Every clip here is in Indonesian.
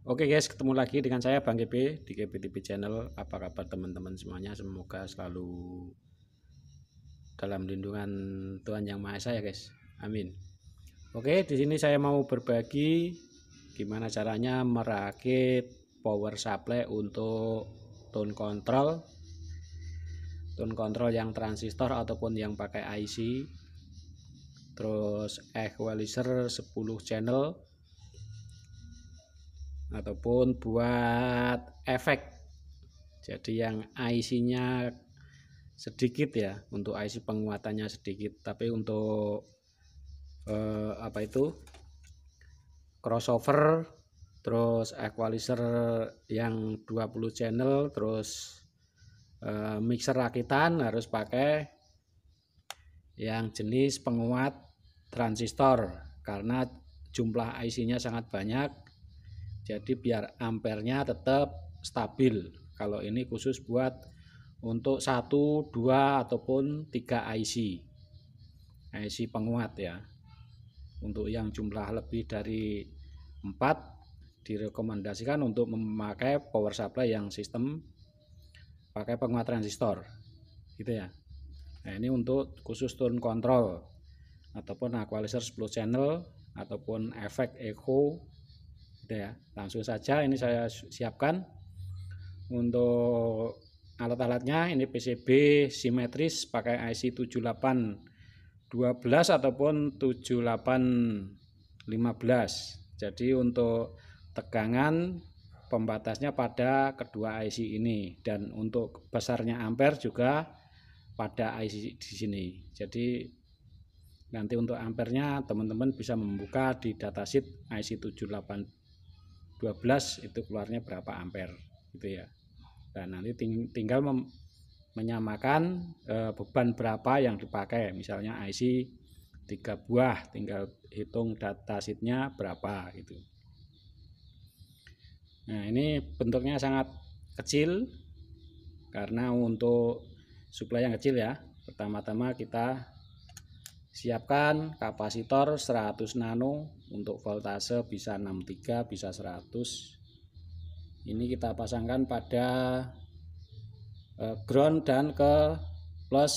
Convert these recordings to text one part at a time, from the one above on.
Oke guys, ketemu lagi dengan saya Bang GB di GB TV Channel. Apa kabar teman-teman semuanya? Semoga selalu dalam lindungan Tuhan Yang Maha Esa ya guys. Amin. Oke, di sini saya mau berbagi gimana caranya merakit power supply untuk tone control yang transistor ataupun yang pakai IC. Terus equalizer 10 channel ataupun buat efek. Jadi yang IC-nya sedikit ya, untuk IC penguatannya sedikit, tapi untuk crossover, terus equalizer yang 20 channel, terus mixer rakitan harus pakai yang jenis penguat transistor karena jumlah IC-nya sangat banyak. Jadi biar ampernya tetap stabil. Kalau ini khusus buat untuk 1, 2 ataupun 3 IC penguat ya. Untuk yang jumlah lebih dari 4 direkomendasikan untuk memakai power supply yang sistem pakai penguat transistor gitu ya. Nah, ini untuk khusus tone control ataupun equalizer 10 channel ataupun efek echo gitu ya. Langsung saja ini saya siapkan untuk alat-alatnya. Ini PCB simetris pakai IC 7812 ataupun 7815. Jadi untuk tegangan pembatasnya pada kedua IC ini, dan untuk besarnya ampere juga pada IC di sini. Jadi nanti untuk ampernya teman-teman bisa membuka di datasheet IC 7812 itu keluarnya berapa ampere gitu ya. Dan nanti tinggal menyamakan beban berapa yang dipakai. Misalnya IC 3 buah, tinggal hitung datasheetnya berapa gitu. Nah, ini bentuknya sangat kecil karena untuk suplai yang kecil ya. Pertama-tama kita siapkan kapasitor 100 nano untuk voltase bisa 63 bisa 100. Ini kita pasangkan pada ground dan ke plus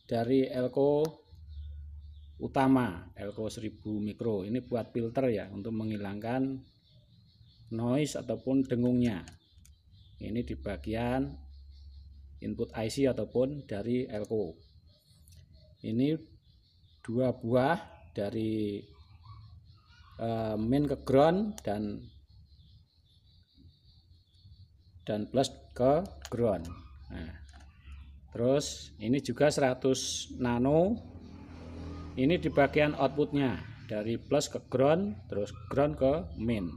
dari elko utama, elko 1000 mikro. Ini buat filter ya, untuk menghilangkan noise ataupun dengungnya. Ini di bagian input IC ataupun dari elko. Ini 2 buah dari main ke ground dan plus ke ground. Nah, terus ini juga 100 nano. Ini di bagian outputnya dari plus ke ground, terus ground ke main.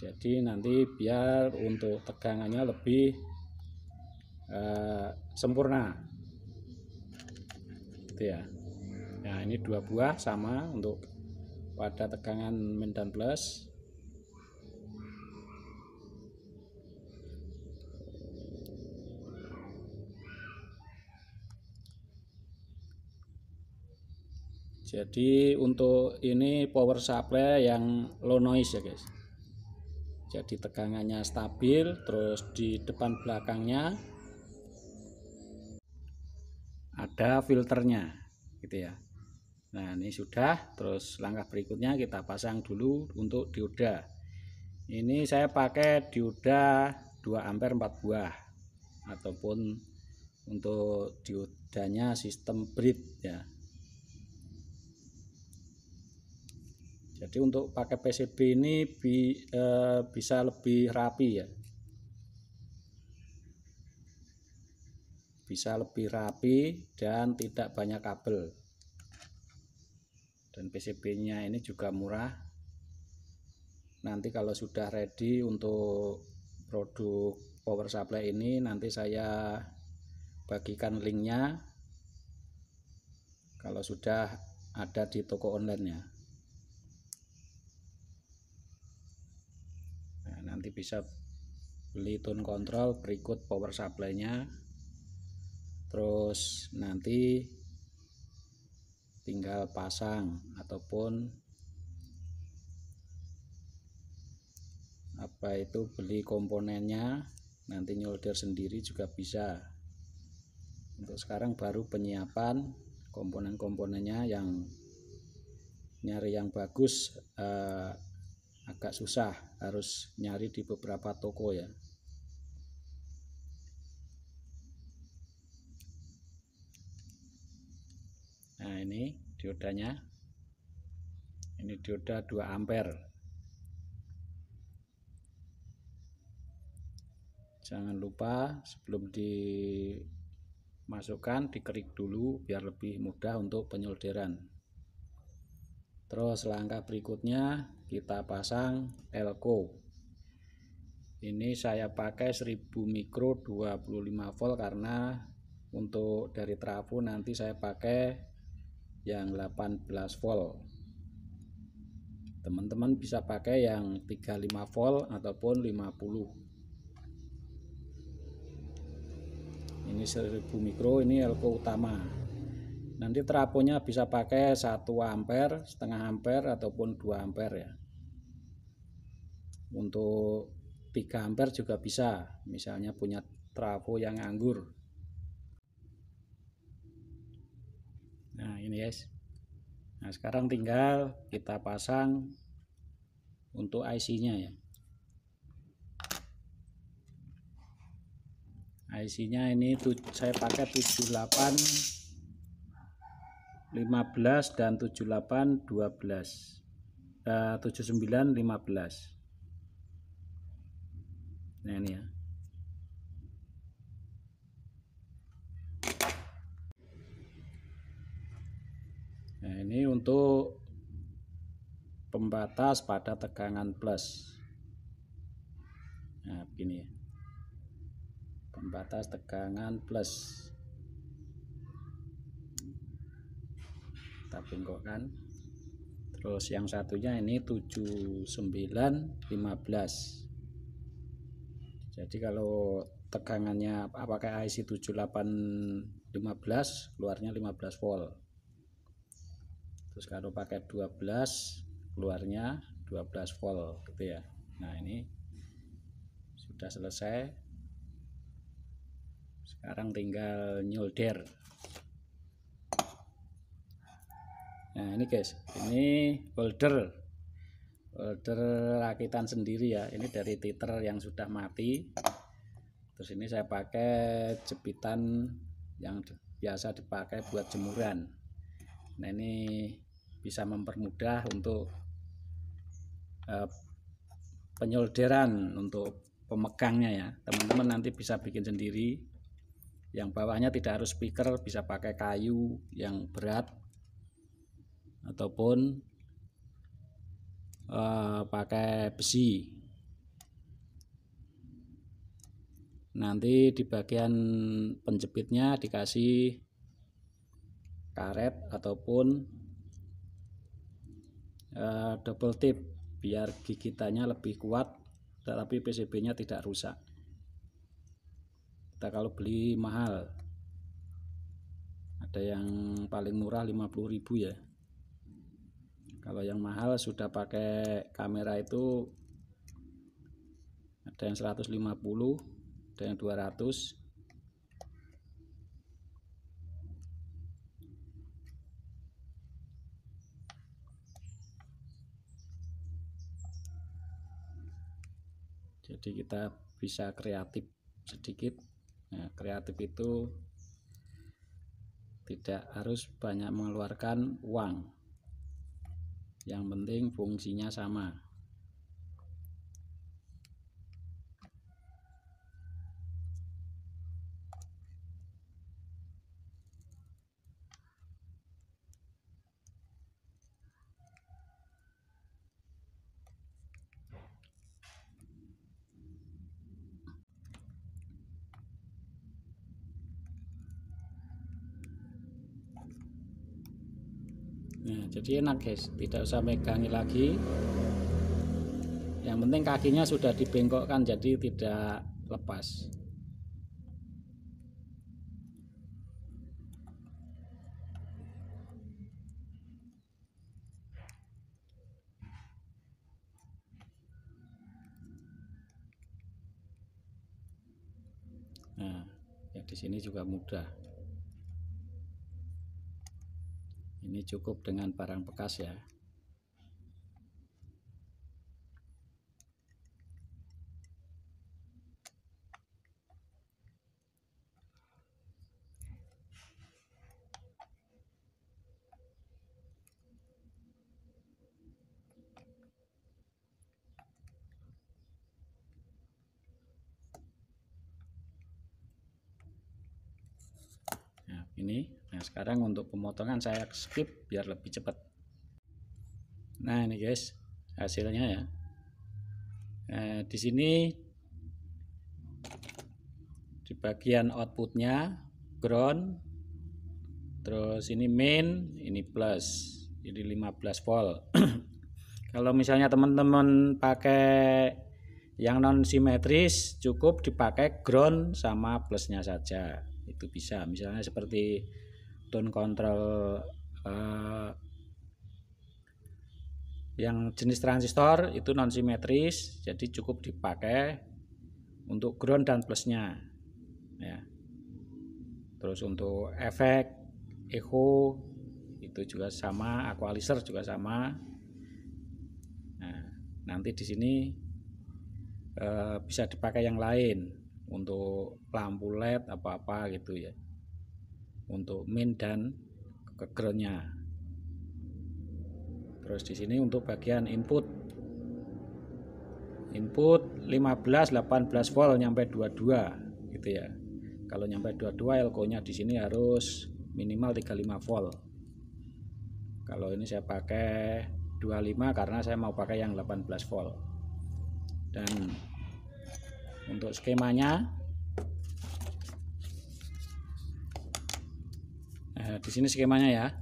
Jadi nanti biar untuk tegangannya lebih sempurna gitu ya. Nah, ini 2 buah sama untuk pada tegangan min dan plus. Jadi untuk ini power supply yang low noise ya guys. Jadi tegangannya stabil, terus di depan belakangnya ada filternya gitu ya. Nah, ini sudah. Terus langkah berikutnya kita pasang dulu untuk dioda. Ini saya pakai dioda 2 ampere 4 buah ataupun untuk diodanya sistem bridge ya. Jadi untuk pakai PCB ini bisa lebih rapi ya. Bisa lebih rapi dan tidak banyak kabel. Dan PCB-nya ini juga murah. Nanti kalau sudah ready untuk produk power supply ini, nanti saya bagikan linknya kalau sudah ada di toko online-nya. Nah, nanti bisa beli tone control berikut power supply-nya. Terus nanti tinggal pasang ataupun baik itu beli komponennya, nanti nyolder sendiri juga bisa. Untuk sekarang baru penyiapan komponen-komponennya, yang nyari yang bagus agak susah, harus nyari di beberapa toko ya. Nah, ini diodanya, ini dioda 2 ampere. Jangan lupa sebelum dimasukkan dikerik dulu biar lebih mudah untuk penyolderan. Terus langkah berikutnya kita pasang elko. Ini saya pakai 1000 mikro 25 volt karena untuk dari trafo nanti saya pakai yang 18 volt. Teman-teman bisa pakai yang 35 volt ataupun 50. Ini 1000 mikro, ini elko utama. Nanti trafonya bisa pakai 1 ampere, setengah ampere ataupun 2 ampere ya. Untuk 3 ampere juga bisa, misalnya punya trafo yang nganggur. Nah, ini guys. Nah, sekarang tinggal kita pasang untuk IC-nya ya. IC-nya ini saya pakai 78 15 dan 78 12, 79 15. Nah, ini ya. Nah, ini untuk pembatas pada tegangan plus. Nah, begini ya. Pembatas tegangan plus. Kita bengkokkan. Terus yang satunya ini 79 15. Jadi kalau tegangannya pakai IC 7815 keluarnya 15 volt. Terus kalau pakai 12 keluarnya 12 volt gitu ya. Nah, ini sudah selesai. Sekarang tinggal nyolder. Nah, ini guys, ini holder rakitan sendiri ya. Ini dari titer yang sudah mati. Terus ini saya pakai jepitan yang biasa dipakai buat jemuran. Nah, ini bisa mempermudah untuk penyolderan untuk pemegangnya ya. Teman-teman nanti bisa bikin sendiri. Yang bawahnya tidak harus speaker, bisa pakai kayu yang berat ataupun pakai besi. Nanti di bagian penjepitnya dikasih karet ataupun double tip biar gigitannya lebih kuat, tetapi PCB-nya tidak rusak. Kita kalau beli mahal, ada yang paling murah 50.000 ya. Kalau yang mahal sudah pakai kamera itu ada yang 150, ada yang 200. Jadi kita bisa kreatif sedikit. Nah, kreatif itu tidak harus banyak mengeluarkan uang, yang penting fungsinya sama. Nah, jadi enak guys, tidak usah megangi lagi. Yang penting kakinya sudah dibengkokkan, jadi tidak lepas. Nah, ya di sini juga mudah. Ini cukup dengan barang bekas ya. Nah, ini. Nah, sekarang untuk pemotongan saya skip biar lebih cepat. Nah, ini guys, hasilnya ya. Nah, di sini di bagian outputnya ground, terus ini main, ini plus, jadi 15 volt. Kalau misalnya teman-teman pakai yang non simetris, cukup dipakai ground sama plusnya saja, itu bisa. Misalnya seperti tone control yang jenis transistor itu non simetris, jadi cukup dipakai untuk ground dan plusnya ya. Terus untuk efek echo itu juga sama, equalizer juga sama. Nah, nanti di sini bisa dipakai yang lain untuk lampu LED apa-apa gitu ya, untuk min dan ke groundnya. Terus di sini untuk bagian input 15 18 volt nyampe 22 gitu ya. Kalau nyampe 22 elko-nya di sini harus minimal 35 volt. Kalau ini saya pakai 25 karena saya mau pakai yang 18 volt. Dan untuk skemanya, di sini skemanya ya.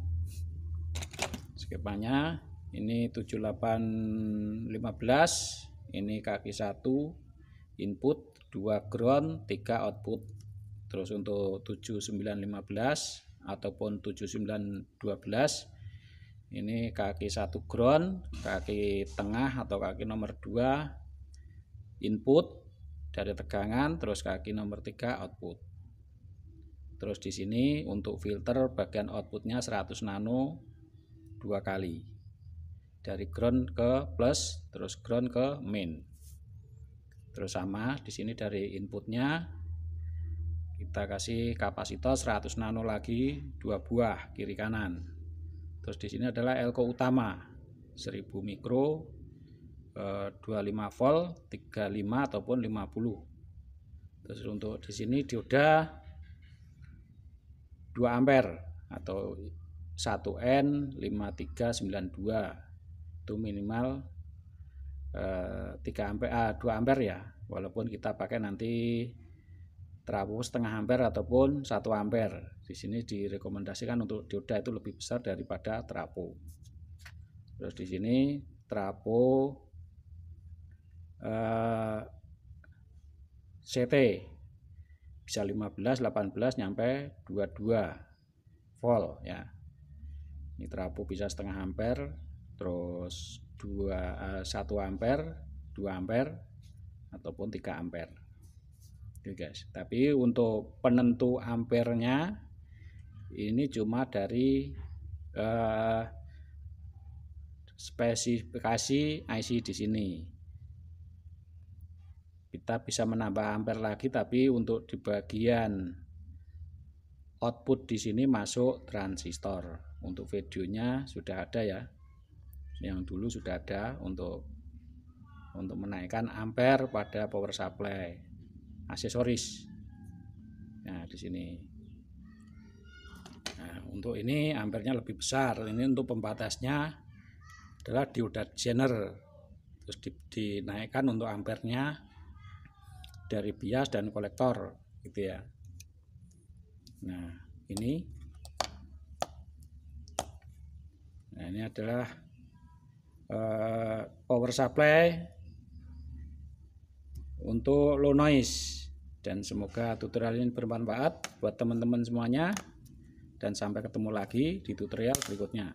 Skemanya ini 7815, ini kaki 1 input, 2 ground, 3 output. Terus untuk 7915 ataupun 7912, ini kaki 1 ground, kaki tengah atau kaki nomor 2 input dari tegangan, terus kaki nomor 3 output. Terus di sini untuk filter bagian outputnya 100 nano 2 kali, dari ground ke plus, terus ground ke main. Terus sama di sini dari inputnya kita kasih kapasitor 100 nano lagi 2 buah kiri kanan. Terus di sini adalah elko utama 1000 mikro, 25 volt, 35 ataupun 50. Terus untuk di sini dioda 2 ampere atau 1N5392, itu minimal 3 ampere, 2 ampere ya, walaupun kita pakai nanti trafo setengah ampere ataupun 1 ampere. Di sini direkomendasikan untuk dioda itu lebih besar daripada trafo. Terus di sini trafo CT bisa 15, 18 nyampe 22 volt ya. Ini trafo bisa setengah ampere, terus 1 ampere, 2 ampere ataupun 3 ampere. Oke guys, tapi untuk penentu ampernya ini cuma dari spesifikasi IC di sini. Kita bisa menambah ampere lagi, tapi untuk di bagian output di sini masuk transistor. Untuk videonya sudah ada ya, yang dulu sudah ada untuk menaikkan ampere pada power supply aksesoris. Nah di sini. Nah, untuk ini ampernya lebih besar. Ini untuk pembatasnya adalah dioda zener. Terus dinaikkan untuk ampernya dari bias dan kolektor gitu ya. Nah ini adalah power supply untuk low noise. Dan semoga tutorial ini bermanfaat buat teman-teman semuanya, dan sampai ketemu lagi di tutorial berikutnya.